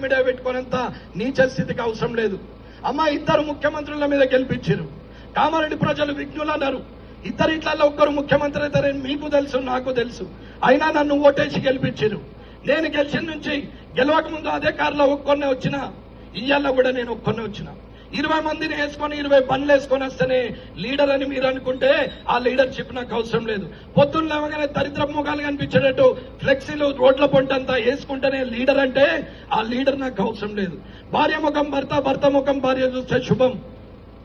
Media పెట్టుకునేంత నీచ స్థితికి అవసరం లేదు. అమ్మ, ఇద్దరు ముఖ్యమంత్రుల మీద గెలిపించారు. కామారెడ్డి ప్రజలు విఘ్నులు అన్నారు. ఇట్లలో ఒక్కరు ముఖ్యమంత్రి అవుతారని మీకు తెలుసు, నాకు తెలుసు. అయినా నన్ను ఓటేసి గెలిపించారు. నేను గెలిచిన నుంచి గెలవక ముందు అదే కారులో ఒక్కొన్నే వచ్చిన, ఇయ్యాల కూడా నేను ఒక్కొన్నే వచ్చిన. 20 మందిని వేసుకొని 20 బండ్లు వేసుకొని వస్తేనే లీడర్ అని మీరు అనుకుంటే ఆ లీడర్షిప్ నాకు అవసరం లేదు. పొద్దున్న లేవగానే దరిద్ర ముఖాలు కనిపించేటట్టు ఫ్లెక్సీలు రోడ్ల పొంటంతా వేసుకుంటేనే లీడర్ అంటే ఆ లీడర్ నాకు అవసరం లేదు. భార్య ముఖం భర్త, భర్త ముఖం భార్య చూస్తే శుభం.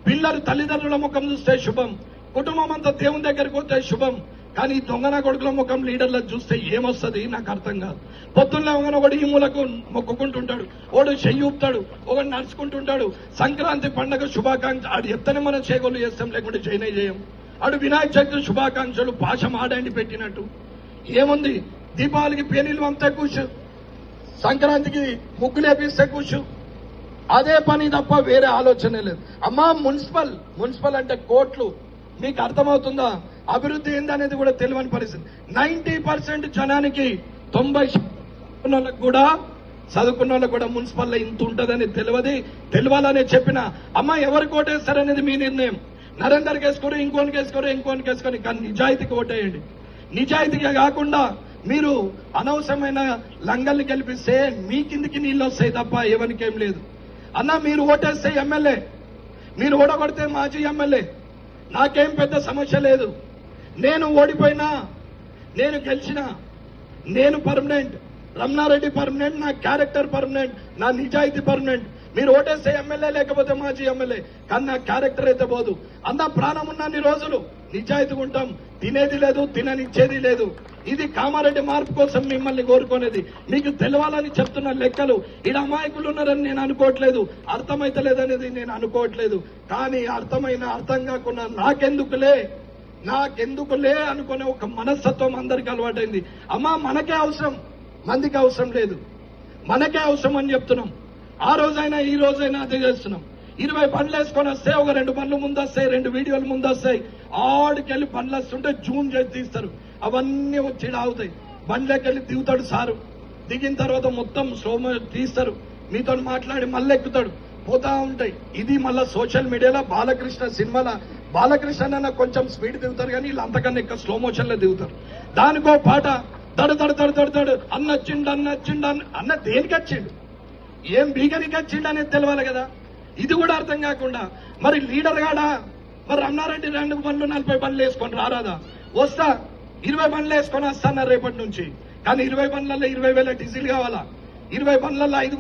పిల్లలు తల్లిదండ్రుల ముఖం చూస్తే శుభం. కుటుంబం అంతా దేవుని దగ్గరికి వస్తే శుభం. కానీ దొంగన కొడుకుల ముఖం లీడర్లకు చూస్తే ఏమొస్తుంది నాకు అర్థం కాదు. పొద్దున్న ఒకడు ఈ మూలకు మొక్కుకుంటుంటాడు, ఒకడు చెయ్యి ఊపుతాడు, ఒకడు నడుచుకుంటుంటాడు. సంక్రాంతి పండుగ శుభాకాంక్ష ఆడు ఎత్తనే మనం చేగోలు చేస్తాం, లేకుంటే చేయనే చేయం. ఆడు వినాయక చవితి శుభాకాంక్షలు భాష మాడండి పెట్టినట్టు ఏముంది. దీపావళికి పేనీలు అంతా కూర్చు, సంక్రాంతికి ముగ్గులేపిస్తే కూర్చు. అదే పని తప్ప వేరే ఆలోచనే లేదు. అమ్మా, మున్సిపల్ అంటే కోట్లు. మీకు అర్థమవుతుందా? అభివృద్ధి ఏందనేది కూడా తెలియని పరిస్థితి. 90% జనానికి 90% కూడా చదువుకున్న వాళ్ళకు కూడా మున్సిపల్లో ఇంత ఉంటుందని తెలియాలనే చెప్పిన. అమ్మ, ఎవరు కోటేస్తారనేది మీ నిర్ణయం. నరేందర్కి వేసుకోరు, ఇంకోనికి వేసుకొని, కానీ నిజాయితీకి ఓటేయండి. నిజాయితీగా కాకుండా మీరు అనవసరమైన లంగల్ని గెలిపిస్తే మీ కిందికి నీళ్ళు వస్తాయి తప్ప ఎవరికేం లేదు. అన్న, మీరు ఓటేస్తే ఎమ్మెల్యే, మీరు ఓడగొడితే మాజీ ఎమ్మెల్యే, నాకేం పెద్ద సమస్య లేదు. నేను ఓడిపోయినా, నేను గెలిచినా, నేను పర్మనెంట్. రమణారెడ్డి పర్మనెంట్, నా క్యారెక్టర్ పర్మనెంట్, నా నిజాయితీ పర్మనెంట్. మీరు ఓటేస్తే ఎమ్మెల్యే, లేకపోతే మాజీ ఎమ్మెల్యే, కానీ నా క్యారెక్టర్ అయితే పోదు. అన్న, ప్రాణం ఉన్నన్ని రోజులు నిజాయితీగా ఉంటాం. తినేది లేదు, తిననిచ్చేది లేదు. ఇది కామారెడ్డి మార్పు కోసం మిమ్మల్ని కోరుకునేది. మీకు తెలవాలని చెప్తున్న లెక్కలు. ఈడ అమాయకులు ఉన్నారని నేను అనుకోవట్లేదు, అర్థమైతలేదనేది నేను అనుకోవట్లేదు. కానీ అర్థం కాకుండా నాకెందుకులే అనుకునే ఒక మనస్తత్వం అందరికీ అలవాటైంది. అమ్మా, మనకే అవసరం, మందికి అవసరం లేదు. మనకే అవసరం అని చెప్తున్నాం. ఆ రోజైనా ఈ రోజైనా అదే చేస్తున్నాం. 20 బండ్లు వేసుకొని వస్తే ఒక 2 బండ్లు ముందు వస్తాయి, 2 వీడియోలు ముందు వస్తాయి. ఆడికెళ్ళి బండ్లు వస్తుంటే జూమ్ చేసి తీస్తారు. అవన్నీ వచ్చి ఆగుతాయి. బండ్లకెళ్ళి దిగుతాడు సారు. దిగిన తర్వాత మొత్తం స్లోమో తీస్తారు. మీతో మాట్లాడి మళ్ళీ ఎక్కుతాడు. పోతా ఉంటాయి. ఇది మళ్ళా సోషల్ మీడియాలో బాలకృష్ణ సినిమాలో బాలకృష్ణ కొంచెం స్పీడ్ దిగుతారు, కానీ వీళ్ళు అంతకన్నా ఎక్కువ స్లో మోషన్ లో దిగుతారు. దానికో పాట దడు అన్నొచ్చిండు అన్న దేనికి వచ్చిండు, ఏం బీగనికి వచ్చిండు అనేది తెలియాలి కదా. ఇది కూడా అర్థం కాకుండా మరి లీడర్ గాడా, మరి రమణారెడ్డి 2 బండ్లు 40 బండ్లు వేసుకొని రారాదా? వస్తా, 20 బండ్లు వేసుకొని వస్తాను రేపటి నుంచి. కానీ 20 బండ్లలో 20,000 డీజిల్ కావాలా? 20 బండ్లలో 5